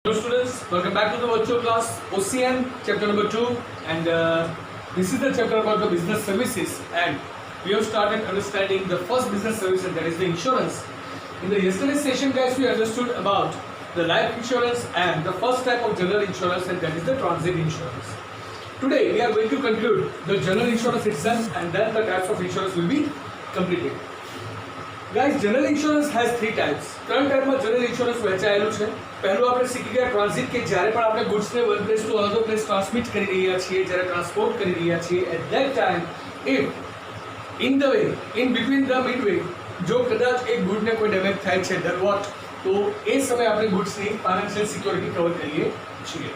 Hello students, welcome back to the virtual class OCM chapter number 2 and this is the chapter about the business services and we have started understanding the first business service and that is the insurance. In the yesterday's session guys we understood about the life insurance and the first type of general insurance and that is the transit insurance. Today we are going to conclude the general insurance itself and then the types of insurance will be completed. Guys, general insurance has three types. ત્રણ ટાઈપમાં general insurance વહેંચાયેલું છે. પહેલું આપણે શીખી ગયા transit કે જ્યારે પણ આપણે ગુડ્સને one place to another place transmit કરી રહ્યા છીએ, જ્યારે ટ્રાન્સપોર્ટ કરી રહ્યા છીએ, at that time if in the way in between the midway જો કદાચ એક ગુડને કોઈ ડેમેજ થાય છે ધેન વોટ, તો એ સમયે આપણે ગુડ્સની ફાઇનાન્શિયલ સિક્યોરિટી કવર કરીએ છીએ.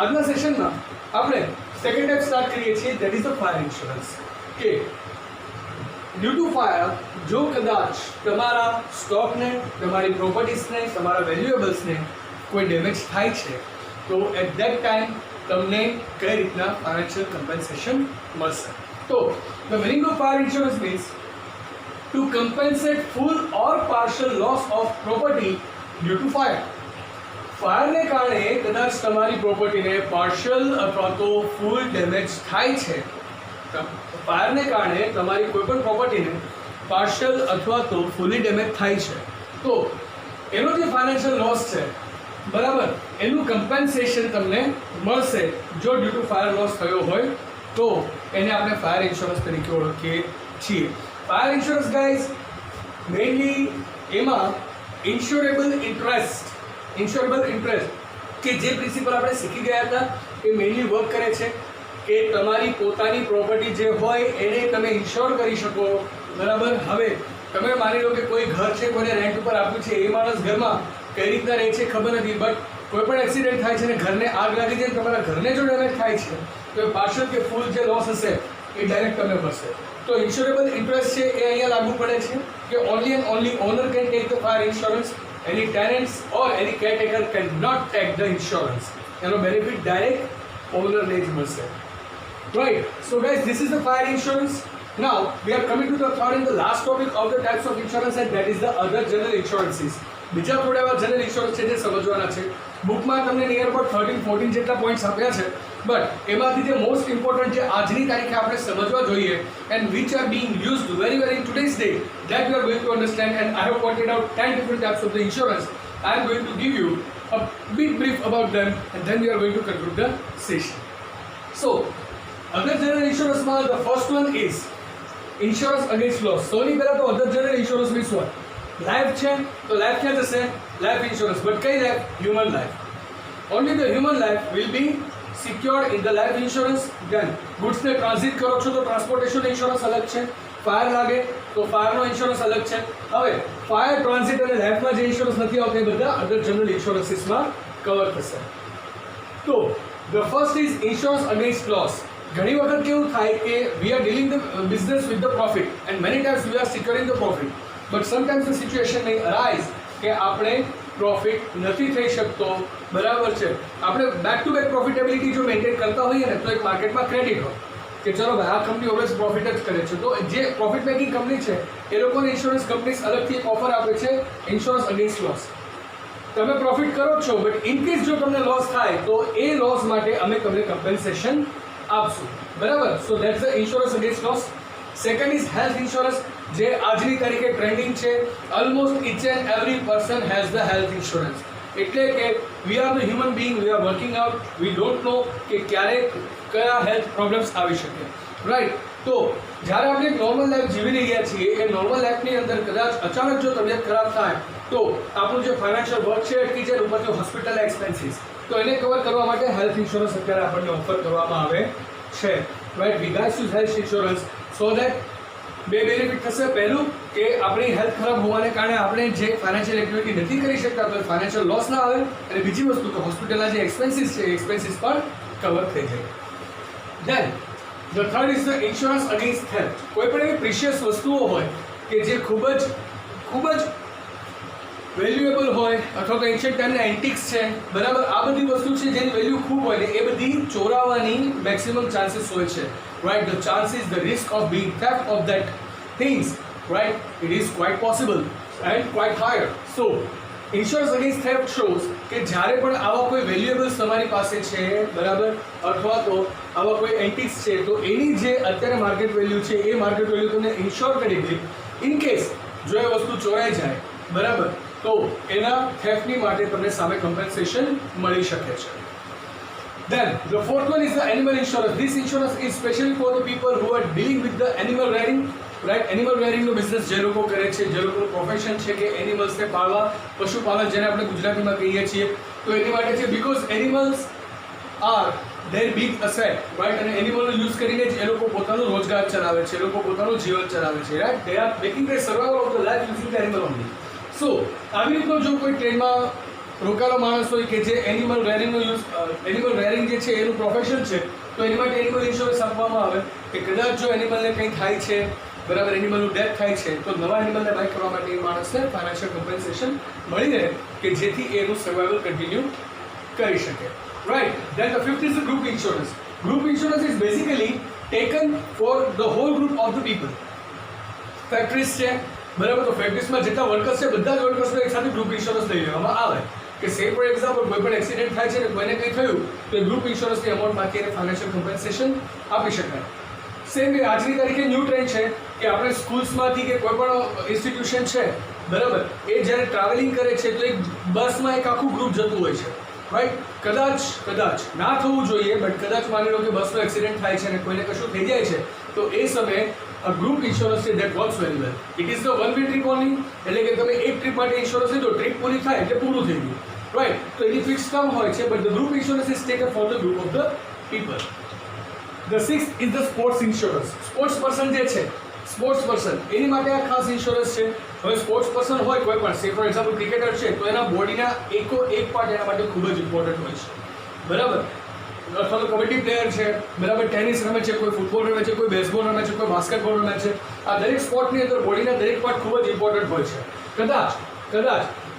આજના સેશનમાં આપણે સેકન્ડ ટાઈપ સ્ટાર્ટ કરીએ છીએ, that is the fire insurance. કે ડ્યુ ટુ ફાયર જો કદાચ તમારા સ્ટોકને, તમારી પ્રોપર્ટીઝને, તમારા વેલ્યુએબલ્સને કોઈ ડેમેજ થાય છે તો એટ ધેટ ટાઈમ તમને કઈ રીતના ફાઇનાન્શિયલ કમ્પેન્સેશન મળશે. તો the meaning of fire insurance means to compensate full or partial loss of property due to fire. ફાયરને કારણે કદાચ તમારી પ્રોપર્ટીને પાર્શિયલ અથવા તો ફૂલ ડેમેજ થાય છે. ફાયરને કારણે તમારી કોઈ પણ પ્રોપર્ટીને પાર્શિયલ અથવા તો ફૂલી ડેમેજ થાય છે તો એનો જે ફાઇનાન્શિયલ લોસ છે બરાબર એનું કમ્પેન્સેશન તમને મળશે. જો ડ્યુ ટુ ફાયર લોસ થયો હોય તો એને આપણે ફાયર ઇન્સ્યોરન્સ તરીકે ઓળખીએ છીએ. ફાયર ઇન્સ્યોરન્સ ગાઈઝ મેઇનલી એમાં ઇન્સ્યોરેબલ ઇન્ટરેસ્ટ કે જે પ્રિન્સિપલ આપણે શીખી ગયા હતા એ મેઇનલી વર્ક કરે છે કે તમારી પોતાની પ્રોપર્ટી જે હોય એને તમે ઇન્શ્યોર કરી શકો. બરાબર, હવે તમે માની લો કે કોઈ ઘર છે, કોઈને રેન્ટ ઉપર આપ્યું છે, એ માણસ ઘરમાં કઈ રીતના રહે છે ખબર નથી, બટ કોઈ પણ એક્સિડન્ટ થાય છે ને ઘરને આગ લાગી જાય, તમારા ઘરને જો ડેમેજ થાય છે તો એ પાર્શિયલ કે ફૂલ જે લોસ હશે એ ડાયરેક્ટ તમને મળશે. તો ઇન્સ્યોરેબલ ઇન્ટરેસ્ટ છે એ અહીંયા લાગુ પડે છે કે only and only owner can take the fire insurance. Any tenants or any caretaker can not take the insurance. એનો બેનિફિટ ડાયરેક્ટ ઓનરને જ મળશે. Right, so guys, this is the fire insurance. Now we are coming to the third and the last topic of the types of insurance and that is the other general insurances. બીજા થોડા એવા general insurance છે જે સમજવાના છે. બુકમાં તમને near about 13-14 જેટલા પોઈન્ટ્સ આપ્યા છે, બટ એમાંથી જે મોસ્ટ ઇમ્પોર્ટન્ટ જે આજની તારીખે આપણે સમજવા જોઈએ and which are being used very very in today's day that you are going to understand and I have pointed out 10 different types of the insurance. I am going to give you a big brief about them and then we are going to conclude the session. So other general insurance માં the first one is insurance against loss. સૌથી પહેલા તો other general insurance means what? Life છે તો life ક્યાં જશે? Life insurance. But કઈ life? Human life. Only the human life will be secured in the life insurance. Then ગુડ્સને transit કરો છો તો ટ્રાન્સપોર્ટેશન ઇન્સ્યોરન્સ અલગ છે. ફાયર લાગે તો ફાયરનો ઇન્સ્યોરન્સ અલગ છે. હવે ફાયર, ટ્રાન્ઝિટ અને લાઈફમાં જે ઇન્સ્યોરન્સ નથી આવતા એ બધા અધર જનરલ ઇન્સ્યોરન્સીસમાં કવર થશે. તો the first is insurance against loss. ઘણી વખત કેવું થાય કે we R dealing the business with the profit and many times we are સિક્યોરિંગ the profit but sometimes the situation નહીં અરાઇઝ કે આપણે પ્રોફિટ નથી થઈ શકતો. બરાબર છે, આપણે બેક ટુ બેક પ્રોફિટેબિલિટી જો મેન્ટેન કરતા હોઈએ ને તો એક માર્કેટમાં ક્રેડિટ હોય કે ચલો ભાઈ આ કંપની ઓલવેઝ પ્રોફિટ જ કરે છે, તો જે પ્રોફિટ મેકિંગ કંપની છે એ લોકોને ઇન્સ્યોરન્સ કંપનીઝ અલગથી એક ઓફર આપે છે ઇન્સ્યોરન્સ અગેન્સ્ટ લોસ. તમે પ્રોફિટ કરો છો બટ ઇનકેસ જો તમને લોસ થાય તો એ લોસ માટે અમે તમને કમ્પેન્સેશન આપશું. બરાબર, so that's the insurance against loss. Second is health insurance, જે આજની તારીખે ટ્રેન્ડિંગ છે. Almost each and every person has the health insurance. એટલે કે we are the human being, we are working out, we don't know કે ક્યારે કયા health problems આવી શકે. રાઈટ, તો જ્યારે આપણે નોર્મલ લાઈફ જીવી રહ્યા છીએ એ નોર્મલ લાઈફની અંદર કદાચ અચાનક જો તબિયત ખરાબ થાય તો આપણું જે ફાઇનાન્શિયલ વર્ક છે અટકી જાય, ઉપરથી હોસ્પિટલ એક્સપેન્સીસ, તો એને કવર કરવા માટે હેલ્થ ઇન્સ્યોરન્સ અત્યારે આપણને ઓફર કરવામાં આવે છે. Right, we guys use health insurance so that બે બેનિફિટ થશે. પહેલું કે આપણી હેલ્થ ખરાબ હોવાને કારણે આપણે જે ફાઇનાન્શિયલ એક્ટિવિટી નથી કરી શકતા તો ફાઇનાન્શિયલ લોસ ના આવે, અને બીજી વસ્તુ કે હોસ્પિટલના જે એક્સપેન્સીસ છે એ એક્સપેન્સીસ પણ કવર થઈ જાય. Then the third is the insurance against theft. કોઈ પણ એવી પ્રિશિયસ વસ્તુઓ હોય કે જે ખૂબ જ વેલ્યુએબલ હોય અથવા તો એન્શિયન્ટ ટાઈમના એન્ટિક્સ છે, બરાબર, આ બધી વસ્તુ છે જેની વેલ્યુ ખૂબ હોય ને એ બધી ચોરાવાની મેક્સિમમ ચાન્સીસ હોય છે. Right, the chances, the risk of being theft of that things, right, it is quite possible and quite higher. So insurance against theft shows કે જ્યારે પણ આવા કોઈ વેલ્યુએબલ્સ તમારી પાસે છે, બરાબર, અથવા તો આવા કોઈ એન્ટિક્સ છે, તો એની જે અત્યારે માર્કેટ વેલ્યુ છે એ માર્કેટ વેલ્યુ તમને ઇન્શ્યોર કરી દે. ઇન કેસ જો એ વસ્તુ ચોરાઈ જાય, બરાબર, તો એના થેફ્ટની માટે તમને સામે કમ્પેન્સેશન મળી શકે છે. Then the fourth one is the animal insurance. This insurance is specially for the people who are dealing with the animal rearing, right? Animal rearing no business જે લોકો કરે છે, જે લોકોનું પ્રોફેશન છે કે એનિમલ્સને પાળવા, પશુપાલન જેને આપણે ગુજરાતીમાં કહીએ છીએ, તો એની માટે છે. Because animals are there big asset, right? અને એનિમલનો યુઝ કરીને જ એ લોકો પોતાનો રોજગાર ચલાવે છે, એ લોકો પોતાનું જીવન ચલાવે છે, right? They are making the survival of the life using the animal only. So આવી રીતનો જો કોઈ ટ્રેડમાં રોકાયેલો માણસ હોય કે જે એનિમલ રેરિંગનો એનિમલ રેરિંગ જે છે એનું પ્રોફેશન છે, તો એની માટે એનિમલ ઇન્સ્યોરન્સ આપવામાં આવે કે કદાચ જો એનિમલને કંઈ થાય છે, બરાબર, એનિમલનું ડેથ થાય છે, તો નવા એનિમલને બાય કરવા માટે એ માણસને ફાઇનાન્શિયલ કમ્પન્સેશન મળી રહે કે જેથી એનું સર્વાઈવલ કન્ટિન્યુ કરી શકે, right? Then the fifth is the group insurance. Group insurance is basically taken for the whole group of the people. Factories છે, બરાબર, તો ફેક્ટરીઝમાં જેટલા વર્કર્સ છે બધા જ વર્કર્સનો એક સાથે ગ્રુપ ઇન્સ્યોરન્સ લઈ લેવામાં આવે કે સે ફોર એક્ઝામ્પલ કોઈ પણ એક્સિડન્ટ થાય છે ને કોઈને કંઈ થયું તો એ ગ્રુપ ઇન્સ્યોરન્સની અમાઉન્ટમાંથી એને ફાઇનાન્શિયલ કમ્પન્સેશન આપી શકાય. સેમ વે આજની તારીખે ન્યૂ ટ્રેન્ડ છે કે આપણે સ્કૂલ્સમાંથી કે કોઈ પણ ઇન્સ્ટિટ્યુશન છે, બરાબર, એ જ્યારે ટ્રાવેલિંગ કરે છે તો એક બસમાં એક આખું ગ્રુપ જતું હોય છે, રાઈટ? કદાચ ના થવું જોઈએ, બટ કદાચ માની લો કે બસનો એક્સિડન્ટ થાય છે અને કોઈને કશું થઈ જાય છે, તો એ સમયે a group insurance is that works very well. It is the one way trip only, એટલે કે તમે એક ટ્રીપ માટે ઇન્સ્યોરન્સ લીધો, ટ્રીપ પૂરી થાય એટલે પૂરું થઈ ગયું, રાઈટ? તો એની ફિક્સ ટર્મ હોય છે, but the group insurance is taken for the group of the people. The sixth is the sports insurance. Sports person જે છે, સ્પોર્ટ્સ પર્સન એની માટે આ ખાસ ઇન્સ્યોરન્સ છે. હવે સ્પોર્ટ્સ પર્સન હોય કોઈ પણ, સે ફોર એક્ઝામ્પલ ક્રિકેટર છે, તો એના બોડીના એક પાર્ટ એના માટે ખૂબ જ ઇમ્પોર્ટન્ટ હોય છે, બરાબર? અથવા તો કબડ્ડી પ્લેયર છે, બરાબર, ટેનિસ રમે છે, કોઈ ફૂટબોલ રમે છે, કોઈ બેઝબોલ રમે છે, કોઈ બાસ્કેટબોલ રમે છે. આ દરેક સ્પોર્ટની અંદર બોડીના દરેક પાર્ટ ખૂબ જ ઇમ્પોર્ટન્ટ હોય છે. કદાચ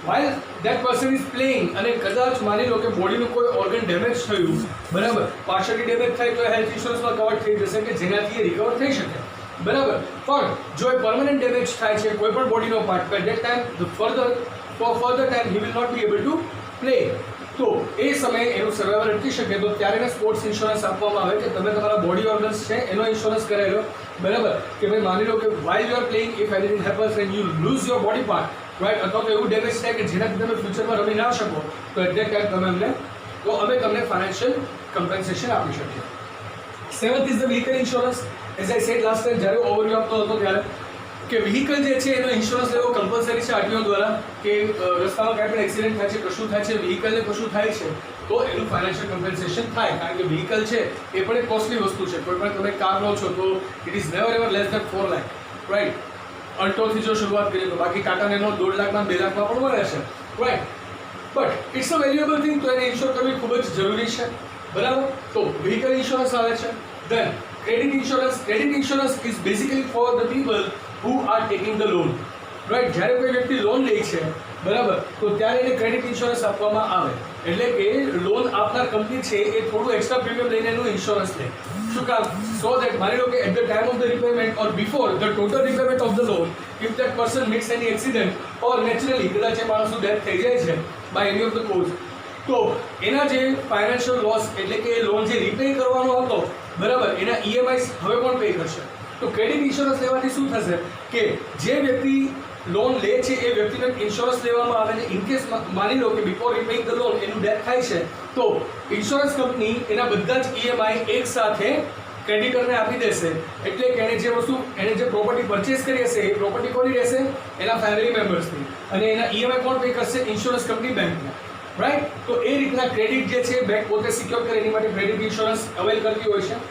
while that person is playing અને કદાચ માની લો કે બોડીનું કોઈ ઓર્ગન ડેમેજ થયું, બરાબર, પાર્શિયલી ડેમેજ થાય તો હેલ્થ ઇન્સ્યોરન્સમાં કવર થઈ જશે કે જેનાથી એ રિકવર થઈ શકે, બરાબર. પણ જો એ પરમનન્ટ ડેમેજ થાય છે કોઈ પણ બોડીનો part, at that time further time he will not be able to play, તો એ સમયે એનું સર્વાઈવલ અટકી શકે, તો ત્યારે એને સ્પોર્ટ્સ ઇન્સ્યોરન્સ આપવામાં આવે કે તમે તમારા બોડી ઓર્ગન્સ છે એનો ઇન્સ્યોરન્સ કરાવેલો, બરાબર, કે ભાઈ માની લો કે while you are playing if anything happens and you lose your body part, right, અથવા તો એવું ડેમેજ થાય કે જેનાથી તમે ફ્યુચરમાં રમી ના શકો, તો એટ ધેટ ટાઈમ અમે તમને ફાઇનાન્શિયલ કમ્પન્સેશન આપી શકીએ. Seventh is the vehicle insurance. As I said last time જ્યારે ઓવરવ્યુ આપતો હતો ત્યારે કે વ્હીકલ જે છે એનો ઇન્સ્યોરન્સ લેવો કમ્પલસરી છે આરટીઓ દ્વારા, કે રસ્તામાં કાંઈ પણ એક્સિડન્ટ થાય છે, કશું થાય છે, વ્હીકલને કશું થાય છે, તો એનું ફાઇનાન્શિયલ કમ્પન્સેશન થાય. કારણ કે વ્હીકલ છે એ પણ એક કોસ્ટલી વસ્તુ છે. કોઈ પણ તમે કાર લો છો તો it is never ever less than 4 lakh, right? અલ્ટોથી જો શરૂઆત કરીએ તો બાકી ટાટાને નો 2 લાખમાં 2 લાખમાં પણ મળે છે, right? But it's a valuable thing, તો એને ઇન્શ્યોર કરવી ખૂબ જ જરૂરી છે, બરાબર? તો વ્હીકલ ઇન્સ્યોરન્સ આવે છે. Then credit insurance. Credit insurance is basically for the people who are taking the loan, right? જ્યારે કોઈ વ્યક્તિ લોન લે છે, બરાબર, તો ત્યારે એને ક્રેડિટ ઇન્સ્યોરન્સ આપવામાં આવે. એટલે કે લોન આપનાર કંપની છે એ થોડું એક્સ્ટ્રા પ્રીમિયમ લઈને એનું ઇન્સ્યોરન્સ લે. શું કામ? સો દેટ માની લો કે at the time of the repayment or before the total repayment of the loan, if that person meets any accident or naturally કદાચ એ માણસનું ડેથ થઈ જાય છે by any of the cause, તો એના જે ફાઇનાન્શિયલ લોસ એટલે કે એ લોન જે રિપે કરવાનો હતો, બરાબર, એના ઈએમઆઈ હવે કોણ પે કરશે? તો ક્રેડિટ ઇન્સ્યોરન્સ લેવાથી શું થશે કે જે વ્યક્તિ લોન લે છે એ વ્યક્તિને ઇન્સ્યોરન્સ લેવામાં આવે છે. ઇનકેસ માની લો કે બિફોર રિપેઇંગ ધ લોન એનું ડેથ થાય છે, તો ઇન્સ્યોરન્સ કંપની એના બધા જ ઈએમઆઈ એક સાથે ક્રેડિટરને આપી દેશે. એટલે કે એને જે પ્રોપર્ટી પરચેસ કરી હશે એ પ્રોપર્ટી કોની રહેશે? એના ફેમિલી મેમ્બર્સની. અને એના ઈએમઆઈ કોણ પે કરશે? ઇન્સ્યોરન્સ કંપની બેંકને, રાઈટ? તો એ રીતના ક્રેડિટ જે છે બેંક પોતે સિક્યોર કરે એની માટે ક્રેડિટ ઇન્સ્યોરન્સ અવેલ કરતી હોય છે.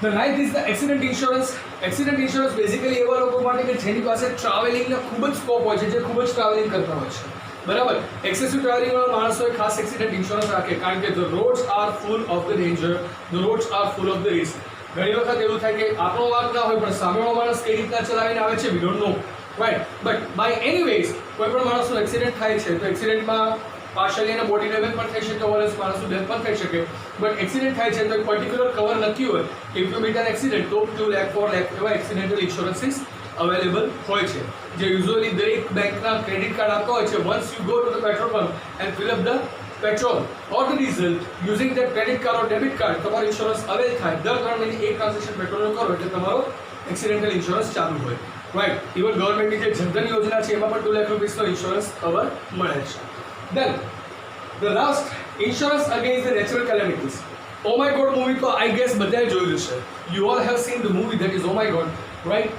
The ninth is the accident insurance. Accident insurance basically એવા લોકો માટે કે જેની પાસે ટ્રાવેલિંગનો ખૂબ જ સ્કોપ હોય છે, જે ખૂબ જ ટ્રાવેલિંગ કરતા હોય છે, બરાબર. એક્સેસિવ ટ્રાવેલિંગવાળા માણસોએ ખાસ એક્સિડન્ટ ઇન્સ્યોરન્સ રાખે, કારણ કે the rods R full of the danger, the rods R full of the risk. ઘણી વખત એવું થાય કે આપણો વાંક ના હોય પણ સામેવાળો માણસ કઈ રીતના ચલાવીને આવે છે we don't know, right? But by anyways કોઈ પણ માણસનો એક્સિડન્ટ થાય છે તો એક્સિડન્ટમાં પાર્શિયલી એના બોડી ડેમેજ પણ થઈ શકે, ઓર માણસનું ડેથ પણ થઈ શકે. બટ એક્સિડન્ટ થાય છે તો એક પર્ટિક્યુલર કવર નક્કી હોય કે if you meet an accident તો 2 લાખ 4 લાખ એવા એક્સિડેન્ટલ ઇન્સ્યોરન્સીસ અવેલેબલ હોય છે, જે યુઝ્યુઅલી દરેક બેંકના ક્રેડિટ કાર્ડ આપતા હોય છે. Once you go to the petrol pump and fill up the petrol or the diesel using the credit card or debit card, તમારો ઇન્સ્યોરન્સ અવેલ થાય. દર 3 મહિને એક ટ્રાન્ઝેક્શન પેટ્રોલનો કરો એટલે તમારો એક્સિડેન્ટલ ઇન્સ્યોરન્સ ચાલુ હોય. રાઈટ. ઇવન ગવર્મેન્ટની જે જનધન યોજના છે એમાં પણ 2 લાખ રૂપિયાનો ઇન્સ્યોરન્સ કવર મળે છે. Then the last, insurance against the natural calamities. Oh My God movie તો આઈ ગેસ બધાએ જોયેલું છે. You all have seen the movie that is Oh My God, right?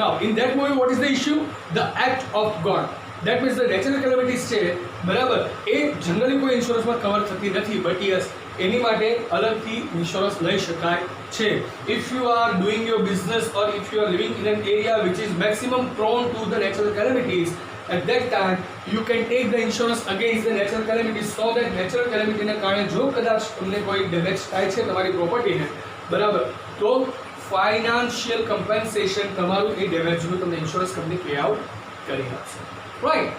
Now in that movie what is the issue? The act of God. That means the natural calamities છે બરાબર, એ generally કોઈ ઇન્સ્યોરન્સમાં cover થતી નથી, but yes એની માટે અલગથી insurance લઈ શકાય છે. If you are doing your business or if you are living in an area which is maximum prone to the natural calamities, at that time you can take the insurance against the natural calamities, so that natural calamity ને કારણે જો કદાચ તમને કોઈ damage થાય છે તમારી પ્રોપર્ટીને બરાબર, તો ફાઇનાન્શિયલ કમ્પેન્સેશન તમારું એ ડેમેજનું તમને ઇન્સ્યોરન્સ કંપની પે આઉટ કરી આપશે. Right.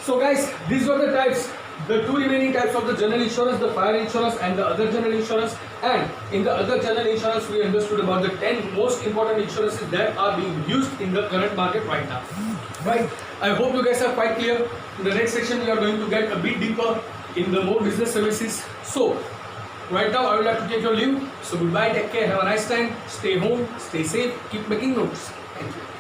So guys, these were the types, the 2 remaining types of the general insurance, the fire insurance and the other general insurance. And in the other general insurance we understood about the 10 most important insurances that are being used in the current market right now. Right. I hope you guys are quite clear. In the next section we are going to get a bit deeper in the more business services. So right now I would like to take your leave. So goodbye, take care, have a nice time, stay home, stay safe, keep making notes. Thank you.